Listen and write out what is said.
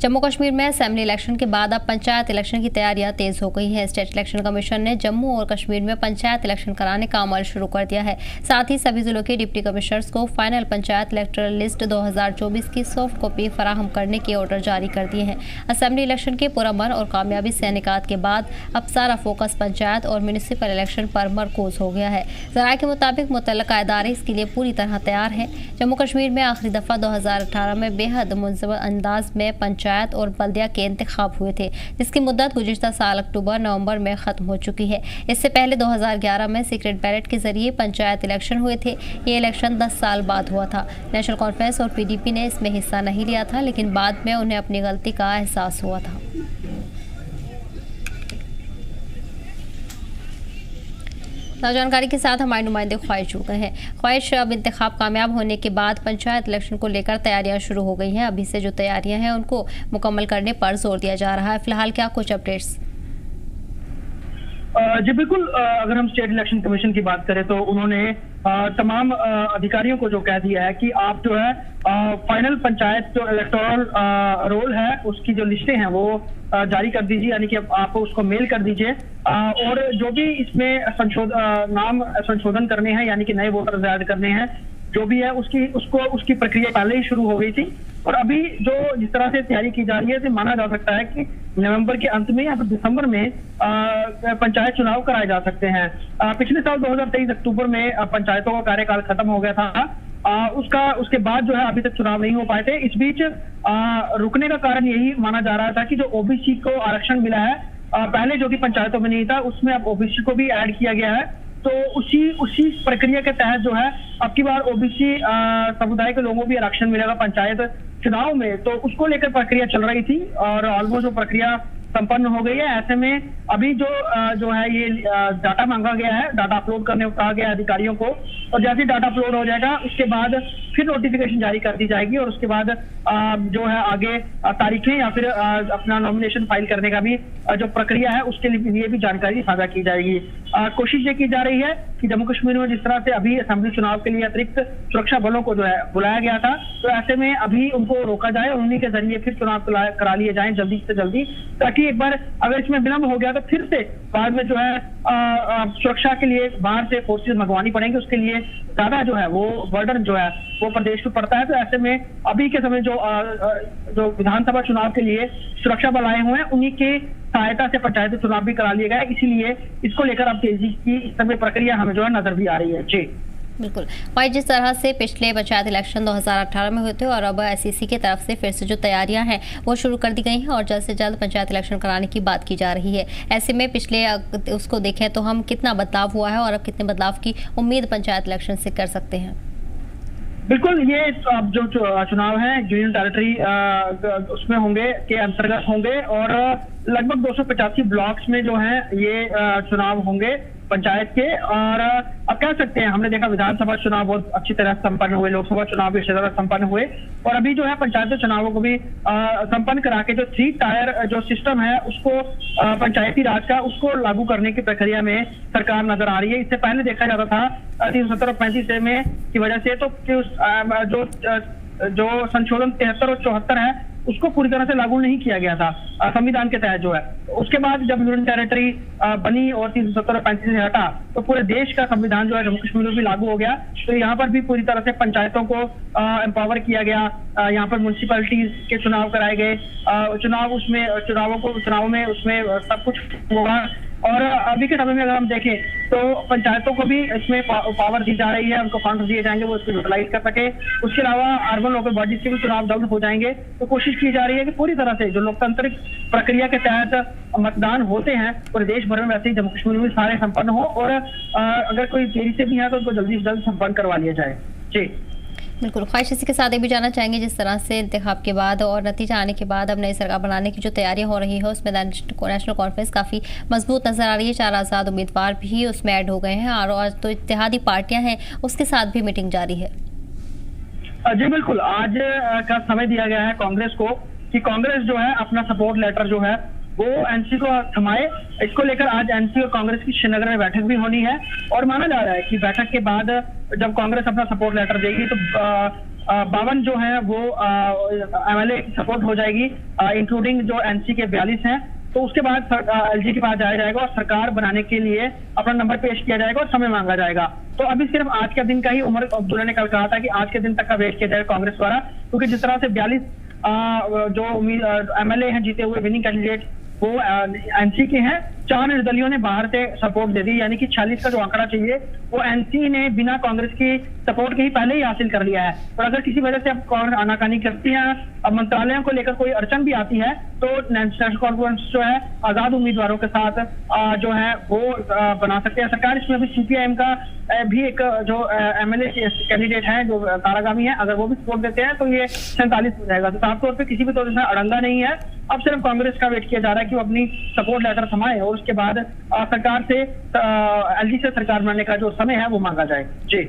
जम्मू कश्मीर में assembly election के बाद अब पंचायत इलेक्शन की तैयारियां तेज हो गई हैं। स्टेट इलेक्शन कमीशन ने जम्मू और कश्मीर में पंचायत इलेक्शन कराने का अमल शुरू कर दिया है। साथ ही सभी जिलों के डिप्टी कमिश्नर्स को फाइनल पंचायत इलेक्टरल लिस्ट 2024 की सॉफ्ट कॉपी फराहम करने के ऑर्डर जारी कर दिए हैं। असेंबली इलेक्शन के पुरअमन और कामयाबी से इनेकाद के बाद अब सारा फोकस पंचायत और म्यूनिसिपल इलेक्शन पर मरकूज हो गया है। ज़राए के मुताबिक मुतल्लिका इदारे इसके लिए पूरी तरह तैयार हैं। जम्मू कश्मीर में आखिरी दफा 2018 में बेहद मुनज़्ज़म अंदाज में पंचायत और बल्दिया के इंतखाब हुए थे, जिसकी मुद्दत गुज़िश्ता साल अक्टूबर-नवंबर में ख़त्म हो चुकी है। इससे पहले 2011 में सीक्रेट बैलेट के जरिए पंचायत इलेक्शन हुए थे। ये इलेक्शन 10 साल बाद हुआ था। नेशनल कॉन्फ्रेंस और PDP ने इसमें हिस्सा नहीं लिया था, लेकिन बाद में उन्हें अपनी गलती का एहसास हुआ था। जानकारी के साथ हमारे नुमाइंदे ख्वाहिश जुड़ गए हैं। ख्वाहिश, अब इंतखाब कामयाब होने के बाद पंचायत इलेक्शन को लेकर तैयारियां शुरू हो गई हैं। अभी से जो तैयारियां हैं उनको मुकम्मल करने पर जोर दिया जा रहा है। फिलहाल क्या कुछ अपडेट्स? जी बिल्कुल, अगर हम स्टेट इलेक्शन कमीशन की बात करें तो उन्होंने तमाम अधिकारियों को जो कह दिया है कि आप जो है फाइनल पंचायत जो इलेक्टोरल रोल है उसकी जो लिस्टें हैं वो जारी कर दीजिए, यानी कि आप उसको मेल कर दीजिए। और जो भी इसमें नाम संशोधन करने हैं, यानी कि नए वोटर ऐड करने हैं, जो भी है उसकी प्रक्रिया पहले ही शुरू हो गई थी। और अभी जो जिस तरह से तैयारी की जा रही है, तो माना जा सकता है कि नवंबर के अंत में या फिर दिसंबर में पंचायत चुनाव कराए जा सकते हैं। पिछले साल 2023 अक्टूबर में पंचायतों का कार्यकाल खत्म हो गया था। उसके बाद जो है अभी तक चुनाव नहीं हो पाए थे। इस बीच रुकने का कारण यही माना जा रहा था कि जो OBC को आरक्षण मिला है, पहले जो कि पंचायतों में नहीं था, उसमें अब OBC को भी ऐड किया गया है। तो उसी प्रक्रिया के तहत जो है अब की बार OBC समुदाय के लोगों को भी आरक्षण मिलेगा पंचायत चुनाव में। तो उसको लेकर प्रक्रिया चल रही थी और ऑलमोस्ट वो प्रक्रिया संपन्न हो गई है। ऐसे में अभी जो है ये डाटा मांगा गया है, डाटा अपलोड करने को कहा गया है अधिकारियों को, और जैसे ही डाटा अपलोड हो जाएगा उसके बाद फिर नोटिफिकेशन जारी कर दी जाएगी और उसके बाद जो है आगे तारीखें या फिर अपना नॉमिनेशन फाइल करने का भी जो प्रक्रिया है उसके लिए भी जानकारी साझा की जाएगी। कोशिश ये की जा रही है कि जम्मू कश्मीर में जिस तरह से अभी असेंबली चुनाव के लिए अतिरिक्त सुरक्षा बलों को जो है बुलाया गया था, तो ऐसे में अभी उनको रोका जाए और उन्हीं के जरिए फिर चुनाव करा लिए जाए जल्दी से जल्दी, ताकि एक बार अगर इसमें विलंब हो गया तो फिर से बाद में जो है सुरक्षा के लिए बाहर से फोर्सेस मंगवानी पड़ेंगी। उसके लिए ज्यादा जो है वो बर्डन जो है वो प्रदेश को पड़ता है। तो ऐसे में अभी के समय जो विधानसभा चुनाव के लिए सुरक्षा बल आए हुए हैं, उन्हीं के सहायता से पंचायती चुनाव भी करा लिए गए। इसीलिए इसको लेकर अब तेजी की इस समय प्रक्रिया हमें जो है नजर भी आ रही है। जी बिल्कुल भाई, जिस तरह से पिछले पंचायत इलेक्शन 2018 में हुए थे और अब SEC की तरफ से फिर से जो तैयारियां हैं वो शुरू कर दी गई हैं और जल्द से जल्द पंचायत इलेक्शन कराने की बात की जा रही है। ऐसे में पिछले उसको देखें तो हम कितना बदलाव हुआ है और अब कितने बदलाव की उम्मीद पंचायत इलेक्शन से कर सकते हैं? बिल्कुल, ये अब जो चुनाव है यूनियन टेरिटरी उसमें होंगे के अंतर्गत होंगे और लगभग 285 ब्लॉक्स में जो है ये चुनाव होंगे पंचायत के। और अब कह सकते हैं, हमने देखा विधानसभा चुनाव बहुत अच्छी तरह संपन्न हुए, लोकसभा चुनाव भी अच्छी तरह संपन्न हुए और अभी जो है पंचायती चुनावों को भी संपन्न करा के जो 3 टायर जो सिस्टम है उसको पंचायती राज का उसको लागू करने की प्रक्रिया में सरकार नजर आ रही है। इससे पहले देखा जाता था 370 और 35 में की वजह से तो जो संशोधन 73 और 74 है उसको पूरी तरह से लागू नहीं किया गया था संविधान के तहत जो है। उसके बाद जब यूनियन टेरिटरी बनी और 370 और 35 से हटा तो पूरे देश का संविधान जो है जम्मू कश्मीर में भी लागू हो गया। तो यहाँ पर भी पूरी तरह से पंचायतों को एम्पावर किया गया। यहाँ पर म्यूनसिपैलिटीज के चुनाव कराए गए, चुनावों में उसमें सब कुछ होगा। और अभी के समय में अगर हम देखें तो पंचायतों को भी इसमें पावर दी जा रही है, उनको फंड दिए जाएंगे वो इसको यूटिलाइज कर सके। उसके अलावा अर्बन लोकल बॉडीज के भी चुनाव जल्द हो जाएंगे। तो कोशिश की जा रही है कि पूरी तरह से जो लोकतांत्रिक प्रक्रिया के तहत मतदान होते हैं पूरे देश भर में वैसे ही जम्मू कश्मीर में सारे संपन्न हो और अगर कोई देरी से भी है तो उनको जल्दी से जल्द संपन्न करवा लिया जाए। जी बिल्कुल, ख्वाहिश इसी के साथ ये भी जानना चाहेंगे, जिस तरह से इंतखाब के बाद और नतीजा आने के बाद अब नई सरकार बनाने की जो तैयारियां हो रही है उसमें नेशनल कॉन्फ्रेंस काफ़ी मजबूत नजर आ रही है। 4 आज़ाद उम्मीदवार भी उसमें ऐड हो गए हैं और आज तो इत्तेहादी पार्टियां हैं उसके साथ भी मीटिंग जारी है। जी बिल्कुल, आज का समय दिया गया है कांग्रेस को कि कांग्रेस जो है अपना सपोर्ट लेटर जो है वो NC को थमाए। इसको लेकर आज NC और कांग्रेस की श्रीनगर में बैठक भी होनी है और माना जा रहा है कि बैठक के बाद जब कांग्रेस अपना सपोर्ट लेटर देगी तो 52 जो है वो MLA की सपोर्ट हो जाएगी, इंक्लूडिंग जो NC के 42 हैं। तो उसके बाद LG के पास जाया जाएगा और सरकार बनाने के लिए अपना नंबर पेश किया जाएगा और समय मांगा जाएगा। तो अभी सिर्फ आज के दिन का ही उमर अब्दुल्ला ने कल कहा था कि आज के दिन तक का वेट किया जाएगा कांग्रेस द्वारा, क्योंकि जिस तरह से 42 जो MLA हैं जीते हुए विनिंग कैंडिडेट वो NC के हैं, 4 निर्दलियों ने बाहर से सपोर्ट दे दी, यानी कि 46 का जो आंकड़ा चाहिए वो NC ने बिना कांग्रेस की सपोर्ट के ही पहले ही हासिल कर लिया है। और अगर किसी वजह से अब कांग्रेस आनाकानी करती है, अब मंत्रालयों को लेकर कोई अड़चन भी आती है, तो नेशनल कॉन्फ्रेंस जो है आजाद उम्मीदवारों के साथ जो है वो बना सकते हैं सरकार। इसमें अभी CPIM का भी एक जो MLA कैंडिडेट है जो तारागामी है, अगर वो भी सपोर्ट देते हैं तो ये 47 हो जाएगा। तो साफ तौर पर किसी भी तरह से अड़ंगा नहीं है, अब सिर्फ कांग्रेस का वेट किया जा रहा है कि वो अपनी सपोर्ट लेटर थमाए और उसके बाद सरकार से LG से सरकार बनाने का जो समय है वो मांगा जाए। जी।